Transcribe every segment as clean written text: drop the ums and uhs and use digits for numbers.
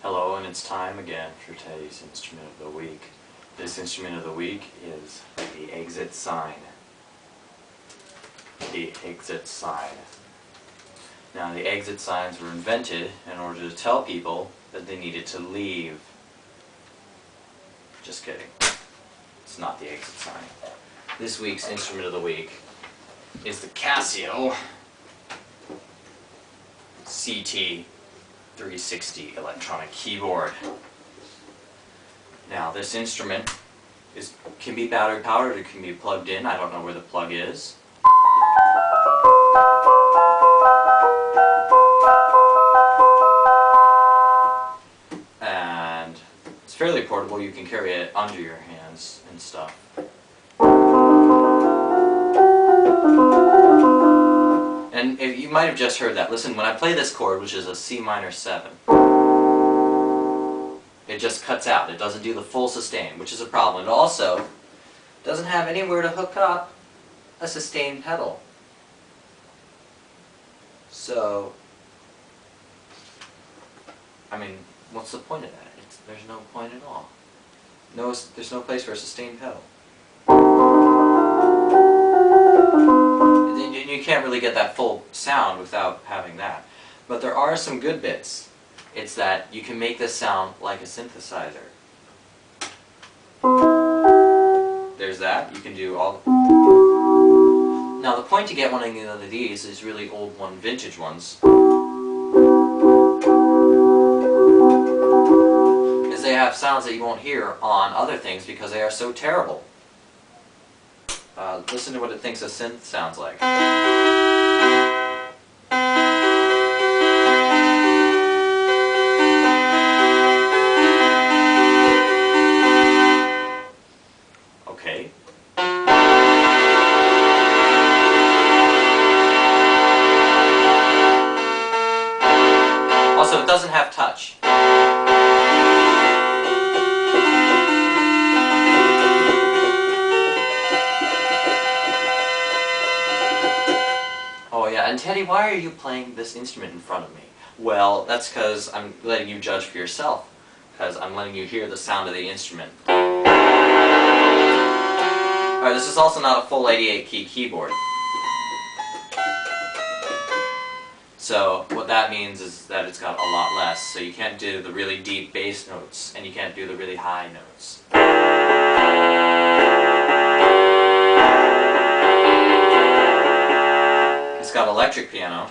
Hello, and it's time again for today's instrument of the week. This instrument of the week is the exit sign. The exit sign. Now, the exit signs were invented in order to tell people that they needed to leave. Just kidding. It's not the exit sign. This week's instrument of the week is the Casio CT360 electronic keyboard. Now, this instrument can be battery powered, it can be plugged in. I don't know where the plug is. And it's fairly portable. You can carry it under your hands and stuff. And if you might have just heard that. Listen, when I play this chord, which is a C minor 7, it just cuts out. It doesn't do the full sustain, which is a problem. It also doesn't have anywhere to hook up a sustain pedal. So, I mean, what's the point of that? There's no point at all. There's no place for a sustain pedal. You can't really get that full sound without having that. But there are some good bits. It's that you can make this sound like a synthesizer. There's that. You can do all... Now the point to get one of these is really old vintage ones. Is they have sounds that you won't hear on other things because they are so terrible. Listen to what it thinks a synth sounds like. Okay. Also, it doesn't have touch. Oh yeah, and Teddy, why are you playing this instrument in front of me? Well, that's because I'm letting you judge for yourself. Because I'm letting you hear the sound of the instrument. Alright, this is also not a full 88 key keyboard. So, what that means is that it's got a lot less. So you can't do the really deep bass notes, and you can't do the really high notes. It's got electric piano.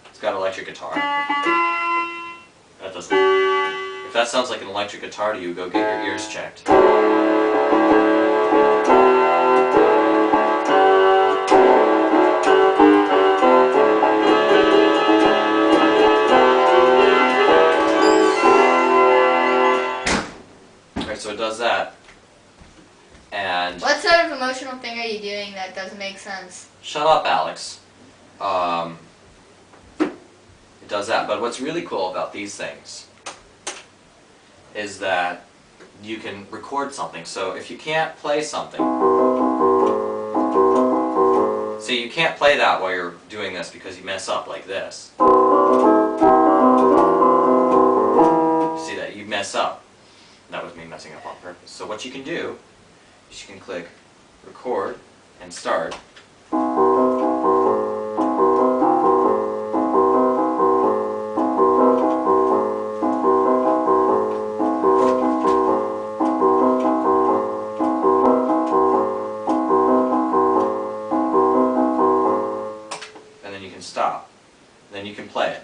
It's got electric guitar. That doesn't... If that sounds like an electric guitar to you, go get your ears checked. Alright, so it does that. And what sort of emotional thing are you doing that doesn't make sense? Shut up, Alex. It does that. But what's really cool about these things is that you can record something. So if you can't play something, see, you can't play that while you're doing this because you mess up like this. See that? You mess up. That was me messing up on purpose. So what you can do is you can click record and start. And then you can stop. Then you can play it.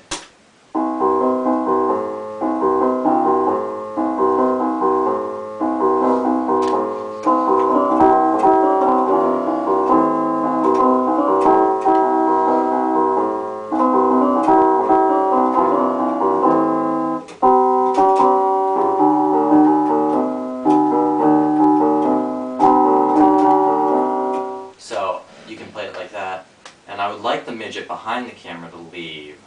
You can play it like that, and I would like the midget behind the camera to leave.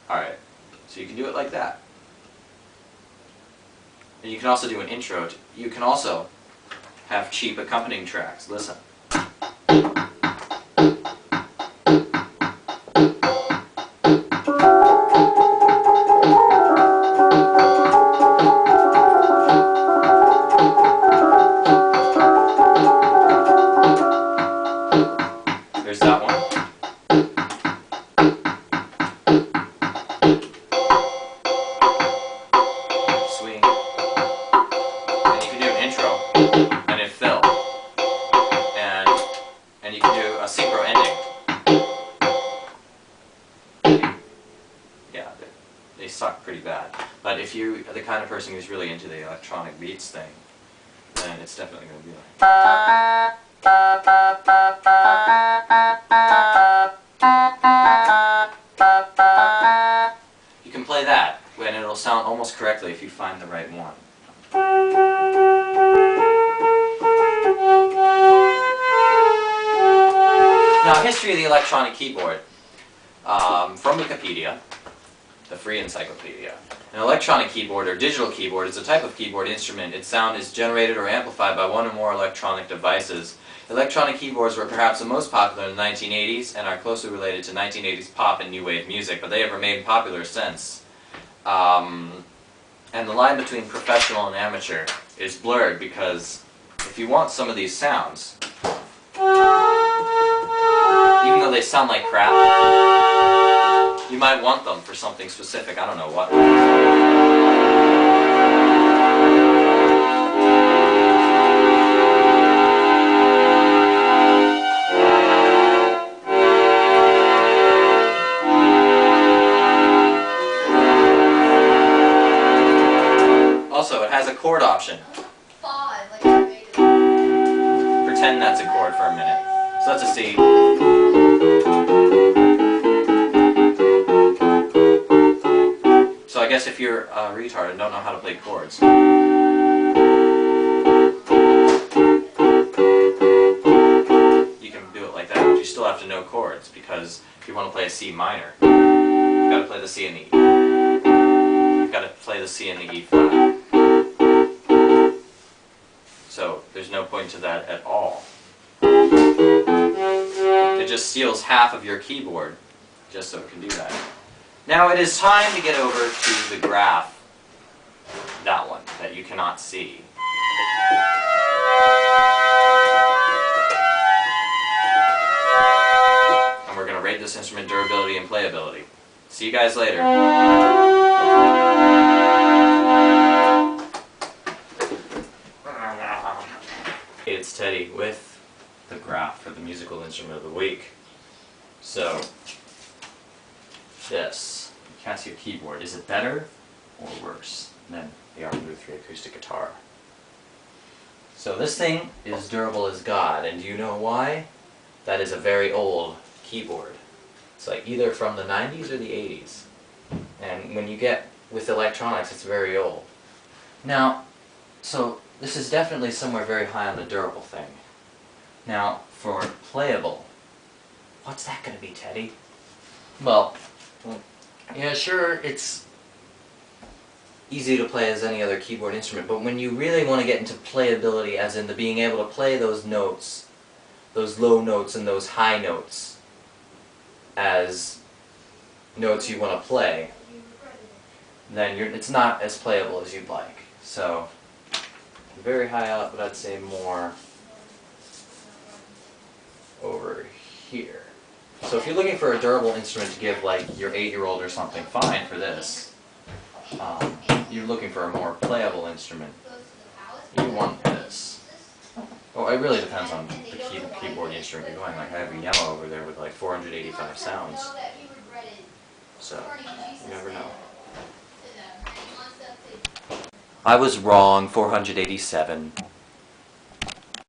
Alright, so you can do it like that. And you can also do an intro. You can also have cheap accompanying tracks. Listen. there's that one. Swing. And you can do an intro and a fill. And you can do a synchro ending. Yeah, they suck pretty bad. But if you're the kind of person who's really into the electronic beats thing, then it's definitely going to be like. You can play that, and it'll sound almost correctly if you find the right one. Now, history of the electronic keyboard. From Wikipedia, the free encyclopedia. An electronic keyboard or digital keyboard is a type of keyboard instrument. Its sound is generated or amplified by one or more electronic devices. Electronic keyboards were perhaps the most popular in the 1980s and are closely related to 1980s pop and new wave music, but they have remained popular since. And the line between professional and amateur is blurred because if you want some of these sounds, even though they sound like crap, you might want them for something specific. I don't know what. Also, it has a chord option. Pretend that's a chord for a minute. So that's a C. So I guess if you're a retard and don't know how to play chords, you can do it like that, but you still have to know chords, because if you want to play a C minor, you've got to play the C and the E. You've got to play the C and the E flat. So there's no point to that at all. It just steals half of your keyboard just so it can do that. Now it is time to get over to the graph, that one, that you cannot see. And we're going to rate this instrument durability and playability. See you guys later. It's Teddy with the graph for the musical instrument of the week. So, this, the Casio keyboard, is it better or worse than the R-Blue 3 acoustic guitar? So this thing is durable as God, and do you know why? That is a very old keyboard. It's like either from the 90s or the 80s. And when you get with electronics, it's very old. Now, so this is definitely somewhere very high on the durable thing. Now, for playable, what's that going to be, Teddy? Well, yeah, sure, it's easy to play as any other keyboard instrument, but when you really want to get into playability, as in the being able to play those notes, those low notes and those high notes, as notes you want to play, then it's not as playable as you'd like. So, very high up, but I'd say more over here. So if you're looking for a durable instrument to give like your 8-year-old or something, fine for this. You're looking for a more playable instrument, you want this. Well, it really depends on the keyboard instrument you're going. Like I have a Yamaha over there with like 485 sounds. So, you never know. I was wrong, 487.